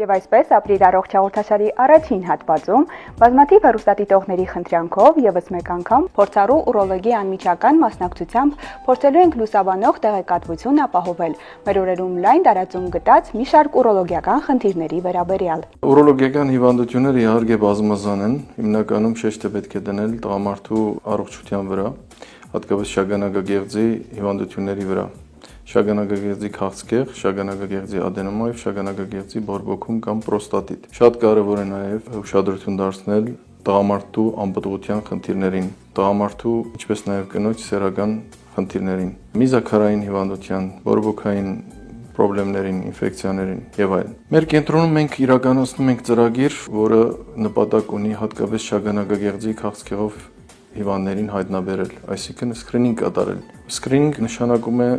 Եվ այսպես ապրիլ առողջ հաղորդաշարի առաջին հատվածում բազմաթիվ հեռուստադիտողների խնդրանքով եւս մեկ անգամ փորձառու ուրոլոգի անմիջական մասնակցությամբ փորձելու ենք լուսաբանող տեղեկատվություն ապահովել մեր օրերում լայն տարածում գտած մի շարք ուրոլոգիական խնդիրների վերաբերյալ։ Ուրոլոգիական հիվանդությունները իհարկե բազմազան են, հիմնականում շեշտը պետք է դնել տղամարդու առողջության վրա, հատկապես շագանակագեղձի հիվանդությունների վրա։ Շագանակագեղձի քաղցկեղ, շագանակագեղձի ադենոմա եւ շագանակագեղձի բորբոքում կամ պրոստատիտ։ Շատ կարեւոր է նաեւ ուշադրություն դարձնել տղամարդու անպտղության խնդիրներին, տղամարդու, ինչպես նաեւ կնոջ սեռական խնդիրներին, միզաքարային հիվանդության, բորբոքային խնդիրներին, ինֆեկցիաներին եւ այլն։ Մեր կենտրոնում մենք իրականացնում ենք ծրագիր, որը նպատակ ունի հատկապես շագանակագեղձի քաղցկեղով հիվանդներին հայտնաբերել, այսինքն սկրինինգ կատարել։ Սկրինինգ նշանակում է,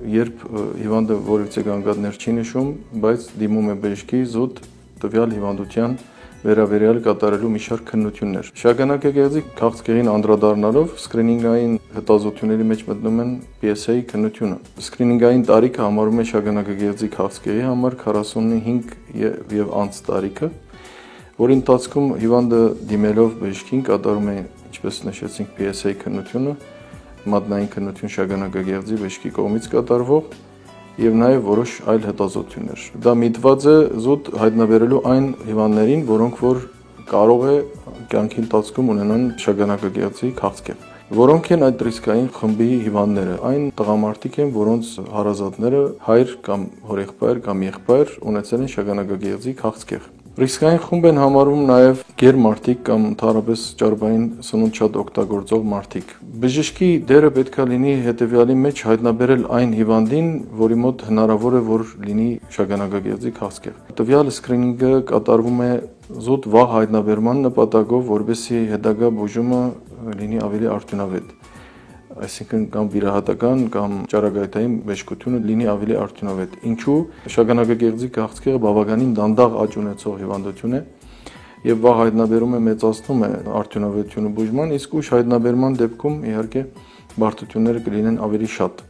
երբ հիվանդը որևիցե գանգատներ չի նշում, բայց դիմում է բժշկի զուտ տվյալ հիվանդության վերաբերյալ կատարելու մի շարք քննություններ։ Շագանակագեղձի քաղցկեղին անդրադառնալով սկրինինգային հետազոտությունների մեջ մտնում են PSA քննությունը։ Սկրինինգային տարիքը համարվում է շագանակագեղձի քաղցկեղի համար 45 եւ անց տարիքը, որի ընթացքում հիվանդը դիմելով բժշկին կատարում է, ինչպես նշեցինք, PSA քննությունը, մատնային քննություն շագանակագեղձի բժշկի կողմից կատարվող եւ նաեւ որոշ այլ հետազոտություններ։ Դա միտված է զուտ հայտնաբերելու այն հիվանդներին, որոնք որ կարող է կյանքի ընթացքում ունենան շագանակագեղձի քաղցկեղ։ Որոնք են այդ ռիսկային խմբի հիվանդները։ Այն տղամարդիկ են, որոնց հարազատները հայր կամ հորեղբայր կամ եղբայր ունեցել են շագանակագեղձի քաղցկեղ։ Ռիսկային խումբ են համարվում նաև գեր մարդիկ կամ ընդհանրապես ճարպային սնունդ շատ օգտագործող մարդիկ։ Բժշկի դերը պետք է լինի հետևյալի մեջ հայտնաբերել այն հիվանդին, որի մոտ հնարավոր է որ լինի շագանակագեղձի քաղցկեղ։ Տվյալ սկրինինգը կատարվում է զուտ վաղ հայտնաբերման նպատակով, որպեսզի հետագա բուժումը լինի ավելի արդյունավետ։ Այսինքն կամ վիրահատական կամ ճարագայթային բժշկությունը լինի ավելի արդյունավետ։ Ինչու շագանակագեղձի քաղցկեղը բավականին դանդաղ աճ ունեցող հիվանդություն է եւ վաղ հայտնաբերումը մեծացնում է արդյունավետությունը բուժման, իսկ ուշ հայտնաբերման դեպքում իհարկե բարդությունները կլինեն ավելի շատ։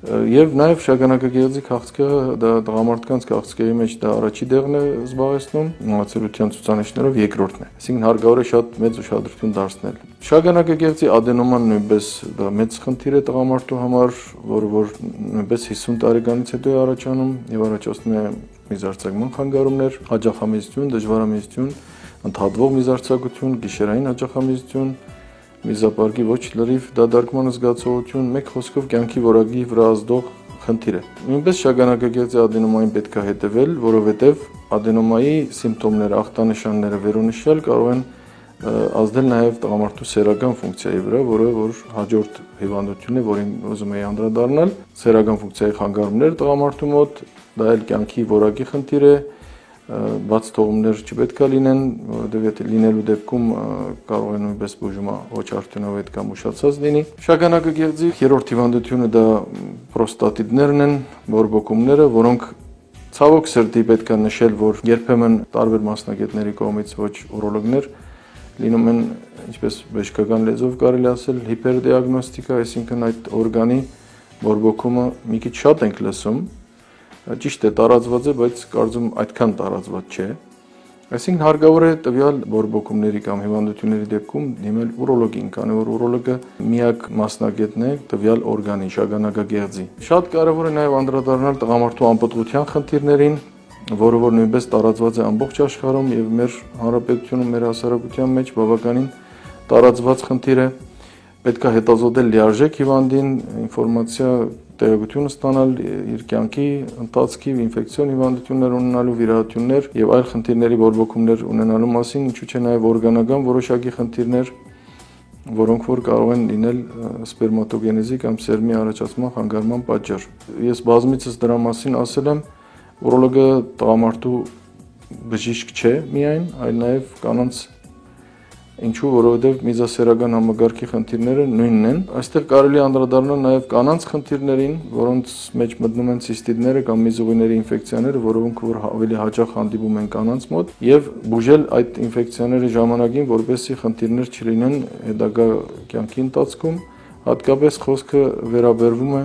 Եվ նաև շագանակագեղձի քաղցկեղը դա տղամարդկանց քաղցկեղի մեջ դա առաջի տեղն է զբաղեցնում, մահացելության ցուցանիշներով երկրորդն է։ Այսինքն հարկավոր է շատ մեծ ուշադրություն դարձնել։ Շագանակագեղձի ադենոման նույնպես դա մեծ խնդիր է տղամարդու համար, որը որ նույնպես 50 տարեկանից հետո է առաջանում եւ առաջացնում է միզարձակման խանգարումներ, հաճախամիզություն, դժվարամիզություն, ընդհատվող միզարձակություն, գիշերային հաճախամիզություն, միզապարկի ոչ լրիվ դադարքման զգացողություն, մեկ խոսքով կյանքի որակի վրա ազդող խնդիր է։ Նույնպես շագանակագեղձի ադենոմային պետք է հետևել, որովհետև ադենոմայի սիմպտոմները, ախտանշանները վերոնշյալ կարող են ազդել նաև տղամարդու սեռական ֆունկցիայի վրա, որը որ հաջորդ հիվանդությունն է, որին ուզում եի անդրադառնալ, սեռական ֆունկցիայի խանգարումներ տղամարդու մոտ, դա էլ կյանքի որակի խնդիր է, բաց թողումներ չպետք է լինեն, որովհետև եթե լինելու դեպքում կարող է նույնպես բուժումը ոչ արդյունավետ կամ ուշացած լինի։ Շագանակագեղձի երրորդ հիվանդությունը դա պրոստատիտներն են, բորբոքումները, որոնք ցավոք սրտի պետք է նշել, որ երբեմն տարբեր մասնագետների կողմից ոչ ուրոլոգներ լինում են, ինչպես բժշկական լեզվով կարելի ասել, հիպերդիագնոստիկա, այսինքն այդ օրգանի բորբոքումը մի քիչ շատ ենք լսում, ճիշտ է տարածված է, բայց կարծում այդքան տարածված չէ։ Այսինքն հարկավոր է տվյալ բորբոքումների կամ հիվանդությունների դեպքում դիմել ուրոլոգին, քանի որ ուրոլոգը միակ մասնագետն է տվյալ օրգանի շագանակագեղձի։ Շատ կարևոր է նաև անդրադառնալ տղամարդու անպտղության խնդիրներին, որը որ նույնպես տարածված է ամբողջ աշխարհում եւ մեր հանրապետությունում, մեր հասարակության մեջ բավականին տարածված խնդիր է։ Պետք է հետազոտել լիարժեք հիվանդին, ինֆորմացիա տեղեկություն ստանալ իր կյանքի ընթացքի ինֆեկցիոն հիվանդություններ ունենալու, վիրահատություններ եւ այլ խնդիրների բորբոքումներ ունենալու մասին, ինչու՞ չէ նաեւ օրգանական որոշակի խնդիրներ, որոնք որ կարող են լինել սպերմատոգենեզի կամ սերմի առաջացման խանգարման պատճառ։ Ես բազմիցս դրա մասին ասել եմ, ուրոլոգը տղամարդու բժիշկ չէ միայն, այլ նաեւ կանանց Ինչու, որովհետև միզասեռական համագարքի խնդիրները նույնն են։ Այստեղ կարելի է անդրադառնալ նաև կանանց խնդիրներին, որոնց մեջ մտնում են ցիստիտները կամ միզուղիների ինֆեկցիաները, որոնք որ ավելի հաճախ հանդիպում են կանանց մոտ, եւ բուժել այդ ինֆեկցիաների ժամանակին, որպեսզի խնդիրներ չլինեն հետագա կյանքի ընթացքում, հատկապես խոսքը վերաբերվում է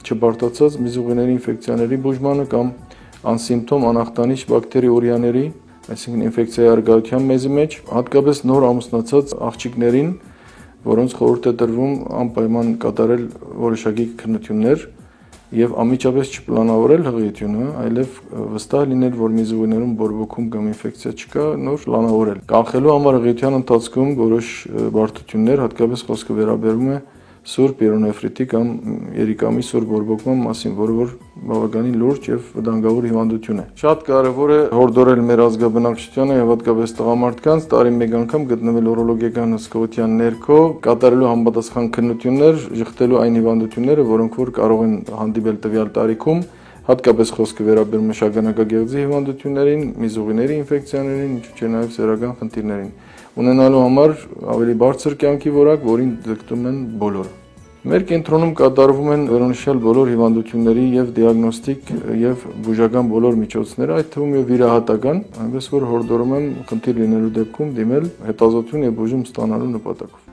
չբարտացած միզուղիների ինֆեկցիաների բուժմանը կամ անսիմպտոմ անախտանիշ բակտերիորիաների, այսինքն ինֆեկցիայի առկայության մեզի մեջ, հատկապես նոր ամուսնացած աղջիկներին, որոնց խորհուրդ է տրվում անպայման կատարել որոշակի քննություններ եւ անմիջապես չպլանավորել հղիությունը, այլև վստահ լինել, որ միզուղիներում բորբոքում կամ ինֆեկցիա չկա, նոր պլանավորել։ Կանխելու համար հղիության ընթացքում որոշ բարդություններ, հատկապես խոսքը վերաբերում է սուր պիրոնեֆրիտի կամ երիկամի սուր բորբոքման մասին, որը որ բավականին լուրջ եւ վտանգավոր հիվանդություն է։ Շատ կարեւոր է հորդորել մեր ազգաբնակչությանը եւ հատկապես տղամարդկանց տարին մեկ անգամ գտնվել օրոլոգիական հսկողության ներքո, կատարելու համապատասխան քննություններ, ժխտելու այն հիվանդությունները, որոնք որ կարող են հանդիպել տվյալ տարիքում, հատկապես խոսքը վերաբերում է շագանակագեղձի հիվանդություններին, միզուղիների ինֆեկցիաներին, ինչու՞ չէ նաեւ սեռական խնդիրներին, ունենալու համար ավելի բարձր կյանքի որակ, որին ձգտում են բոլորը։ Մեր կենտրոնում կատարվում են վերոնշյալ բոլոր հիվանդությունների եւ դիագնոստիկ եւ բուժական բոլոր միջոցները, այդ թվում եւ վիրահատական, այնպես որ հորդորում եմ խնդիր լինելու դեպքում դիմել հետազոտություն եւ բուժում ստանալու նպատակով։